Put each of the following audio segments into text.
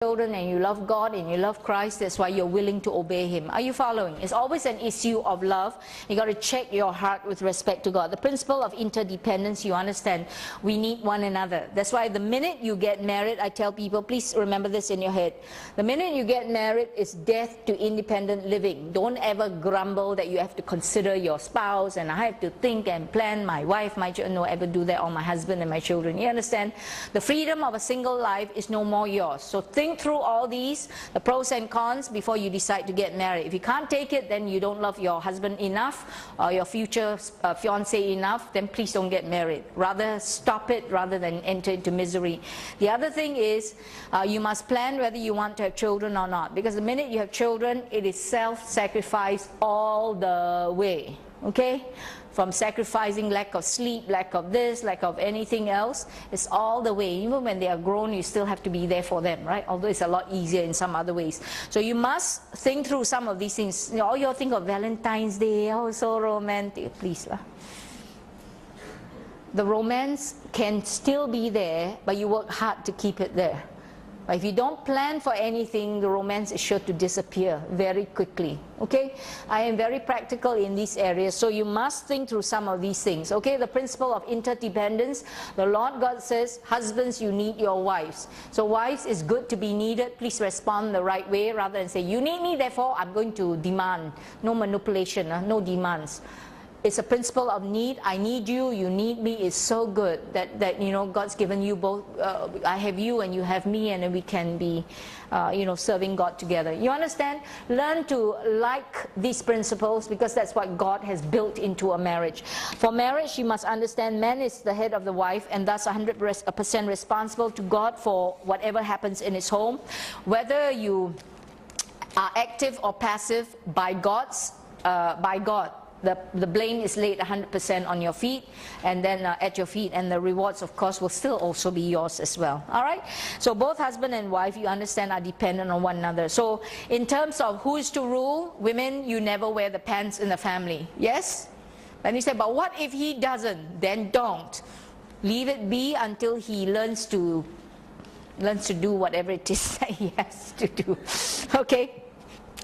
children and you love God and you love Christ, that's why you're willing to obey Him. Are you following? It's always an issue of love. You got to check your heart with respect to God. The principle of interdependence, you understand, we need one another. That's why the minute you get married, I tell people, please remember this in your head. The minute you get married is death to independent living. Don't ever grumble that you have to consider your spouse and I have to think and plan my wife, my children. No, ever do that, or my husband and my children. You understand? The freedom of a single life is no more yours. So think through all these, the pros and cons, before you decide to get married. If you can't take it, then you don't love your husband enough or your future fiancé enough, then please don't get married. Rather stop it rather than enter into misery. The other thing is you must plan whether you want to have children or not, because the minute you have children, it is self-sacrifice all the way. Okay? From sacrificing lack of sleep, lack of this, lack of anything else, it's all the way. Even when they are grown, you still have to be there for them, right? Although it's a lot easier in some other ways. So you must think through some of these things. You know, all you think of Valentine's Day, oh, so romantic. Please lah. The romance can still be there, but you work hard to keep it there. But if you don't plan for anything, the romance is sure to disappear very quickly. Okay? I am very practical in these areas, so you must think through some of these things. Okay? The principle of interdependence. The Lord God says, husbands, you need your wives. So wives, it's good to be needed. Please respond the right way rather than say, you need me, therefore I'm going to demand. No manipulation, no demands. It's a principle of need. I need you, you need me. Is so good that you know, God's given you both. I have you and you have me, and then we can be you know, serving God together. You understand? Learn to like these principles, because that's what God has built into a marriage. For marriage, you must understand man is the head of the wife and thus 100% responsible to God for whatever happens in his home. Whether you are active or passive, by God. The blame is laid 100% on your feet, and then at your feet, and the rewards, of course, will still also be yours as well. All right? So both husband and wife, you understand, are dependent on one another. So in terms of who is to rule, women, you never wear the pants in the family. Yes? And you say, but what if he doesn't? Then don't. Leave it be until he learns to do whatever it is that he has to do. Okay?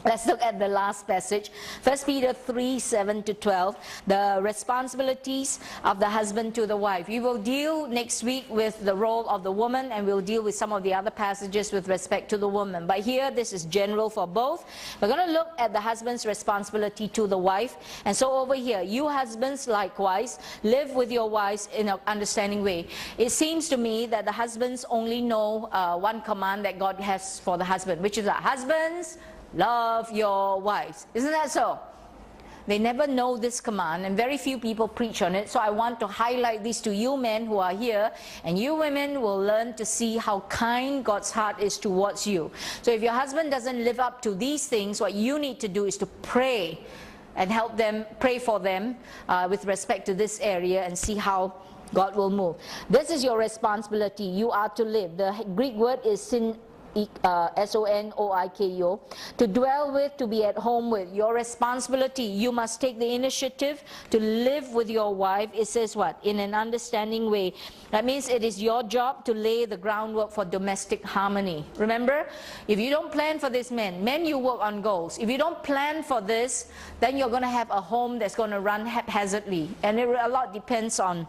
Let's look at the last passage, 1 Peter 3, 7-12, the responsibilities of the husband to the wife. We will deal next week with the role of the woman, and we'll deal with some of the other passages with respect to the woman. But here, this is general for both. We're going to look at the husband's responsibility to the wife. And so over here, you husbands likewise, live with your wives in an understanding way. It seems to me that the husbands only know one command that God has for the husband, which is that husbands, love your wives. Isn't that so? They never know this command, and very few people preach on it. So I want to highlight this to you men who are here, and you women will learn to see how kind God's heart is towards you. So if your husband doesn't live up to these things, what you need to do is to pray and help them, pray for them with respect to this area, and see how God will move. This is your responsibility. You are to live. The Greek word is S-O-N-O-I-K-O, to dwell with, to be at home with. Your responsibility, you must take the initiative to live with your wife. It says what? In an understanding way. That means it is your job to lay the groundwork for domestic harmony. Remember, if you don't plan for this, men, you work on goals. If you don't plan for this, then you're going to have a home that's going to run haphazardly. And a lot depends on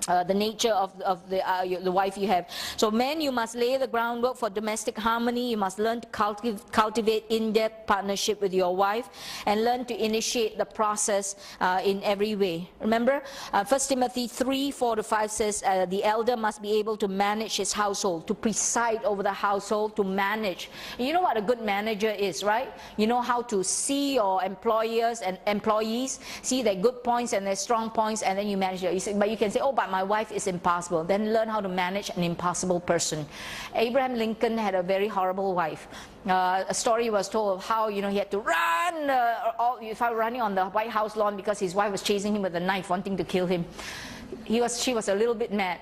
the nature of the wife you have. So men, you must lay the groundwork for domestic harmony. You must learn to cultivate in-depth partnership with your wife, and learn to initiate the process in every way. Remember, 1 Timothy 3, 4-5 says the elder must be able to manage his household, to preside over the household, to manage. You know what a good manager is, right? You know how to see your employers and employees, see their good points and their strong points, and then you manage it. But you can say, oh, but my wife is impossible. Then learn how to manage an impossible person. Abraham Lincoln had a very horrible wife. A story was told of how, you know, he had to run running on the White House lawn because his wife was chasing him with a knife, wanting to kill him. She was a little bit mad.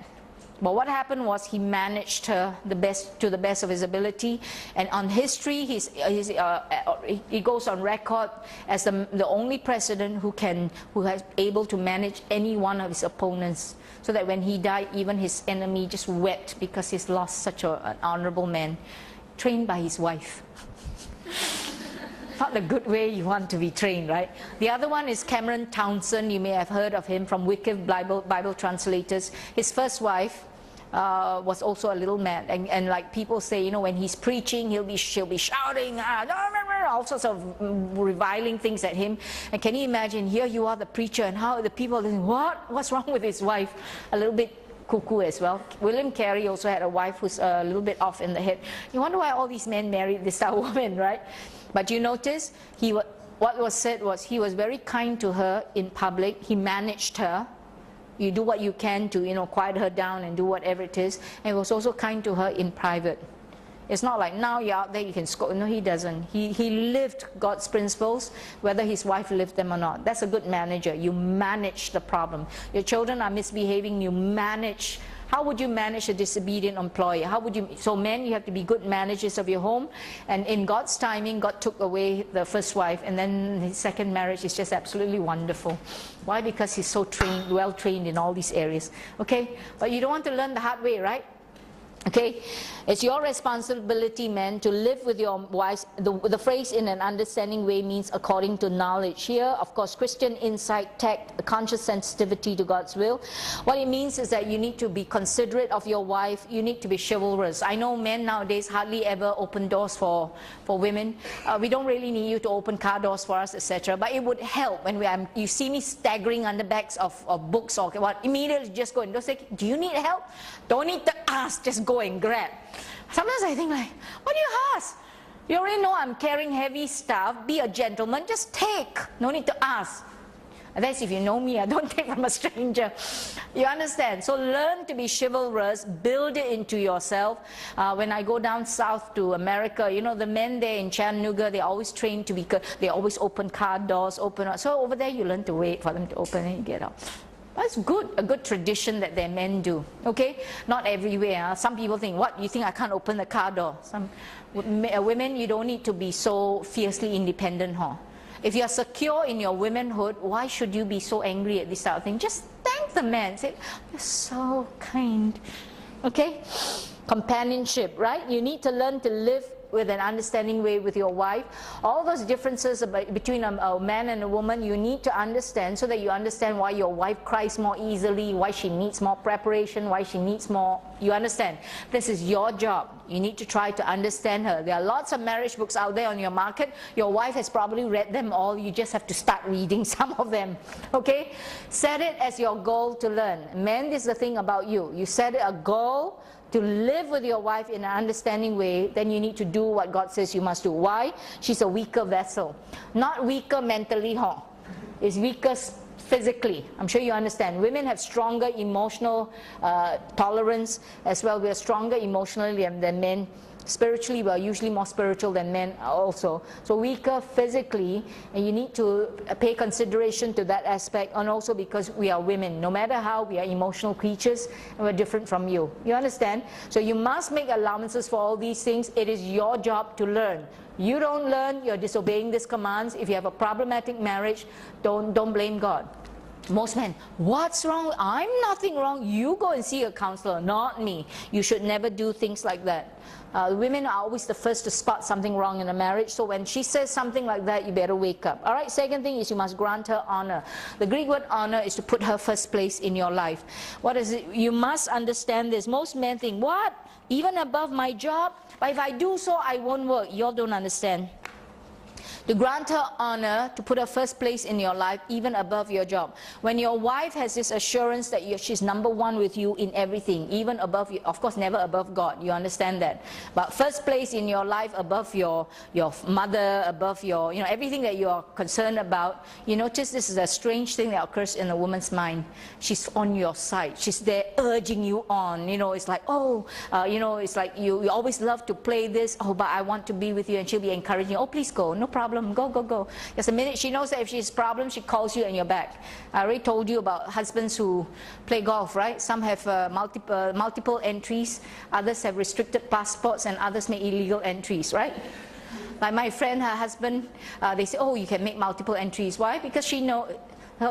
But what happened was he managed her to the best of his ability, and on history he goes on record as the only president who has able to manage any one of his opponents, so that when he died, even his enemy just wept because he's lost such an honorable man. trained by his wife. Not the good way you want to be trained, right? The other one is Cameron Townsend. You may have heard of him from Wycliffe Bible translators. His first wife was also a little mad, and like people say, you know, when he's preaching, she'll be shouting, all sorts of reviling things at him. And can you imagine, here you are, the preacher, and how the people are thinking, what's wrong with his wife? A little bit cuckoo as well. William Carey also had a wife who's a little bit off in the head. You wonder why all these men married this woman, right? But you notice, what was said was he was very kind to her in public. He managed her. You do what you can to, you know, quiet her down and do whatever it is. And he was also kind to her in private. It's not like now you're out there, you can score. No, he doesn't. He lived God's principles, whether his wife lived them or not. That's a good manager. You manage the problem. Your children are misbehaving, you manage. How would you manage a disobedient employer? How would you? So men, you have to be good managers of your home. And in God's timing, God took away the first wife, and then his second marriage is just absolutely wonderful. Why? Because he's so trained, well trained in all these areas. Okay, but you don't want to learn the hard way, right? Okay, it's your responsibility, men, to live with your wives. The phrase in an understanding way means according to knowledge. Here, of course, Christian insight, tact, conscious sensitivity to God's will. What it means is that you need to be considerate of your wife. You need to be chivalrous. I know men nowadays hardly ever open doors for women. We don't really need you to open car doors for us, etc. But it would help when you see me staggering under bags of books or what. Immediately just go and don't say, do you need help? Don't need to ask, just go and grab. Sometimes I think like, what do you ask? You already know I'm carrying heavy stuff. Be a gentleman, just take. No need to ask. That's if you know me, I don't take from a stranger. You understand? So learn to be chivalrous, build it into yourself. When I go down south to America, you know, the men there in Chattanooga, they're always trained to be, they always open car doors, so over there you learn to wait for them to open and you get out. That's good, a good tradition that their men do, okay? Not everywhere. Some people think, what, you think I can't open the car door? Some women, you don't need to be so fiercely independent, huh? If you're secure in your womanhood, why should you be so angry at this type of thing? Just thank the man. Say, you're so kind, okay? Companionship, right? You need to learn to live with an understanding way with your wife. All those differences between a man and a woman, you need to understand so that you understand why your wife cries more easily, why she needs more preparation, why she needs more. You understand? This is your job. You need to try to understand her. There are lots of marriage books out there on your market. Your wife has probably read them all. You just have to start reading some of them. Okay? Set it as your goal to learn. Men, this is the thing about you. You set a goal to live with your wife in an understanding way, then you need to do what God says you must do. Why? She's a weaker vessel. Not weaker mentally, huh? It's weaker physically. I'm sure you understand. Women have stronger emotional tolerance as well. We are stronger emotionally than men. Spiritually, we are usually more spiritual than men also. So weaker physically, and you need to pay consideration to that aspect, and also because we are women. No matter how, we are emotional creatures, and we're different from you. You understand? So you must make allowances for all these things. It is your job to learn. You don't learn, you're disobeying these commands. If you have a problematic marriage, don't blame God. Most men, what's wrong? I'm nothing wrong. You go and see a counselor, not me. You should never do things like that. Women are always the first to spot something wrong in a marriage. So when she says something like that, you better wake up. All right, second thing is you must grant her honor. The Greek word honor is to put her first place in your life. What is it? You must understand this. Most men think, what? Even above my job? But if I do so, I won't work. You all don't understand. To grant her honor, to put her first place in your life, even above your job. When your wife has this assurance that she's number one with you in everything, even above you, of course never above God, you understand that. But first place in your life above your mother, above your, everything that you're concerned about, you notice this is a strange thing that occurs in a woman's mind. She's on your side. She's there urging you on. It's like, it's like you always love to play this, but I want to be with you, and she'll be encouraging you, please go, no problem. Go. Just a minute, she knows that if she's a problem, she calls you and you're back. I already told you about husbands who play golf, right? Some have multiple entries, others have restricted passports, and others make illegal entries, right? Like my friend, her husband, they say, you can make multiple entries. Why? Because she knows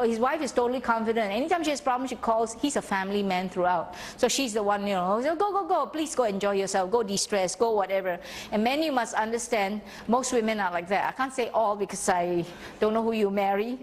His wife is totally confident. Anytime she has problems, she calls. He's a family man throughout. So she's the one, go, go, go, please go enjoy yourself, go de-stress, go whatever. And men, you must understand, most women are like that. I can't say all because I don't know who you marry.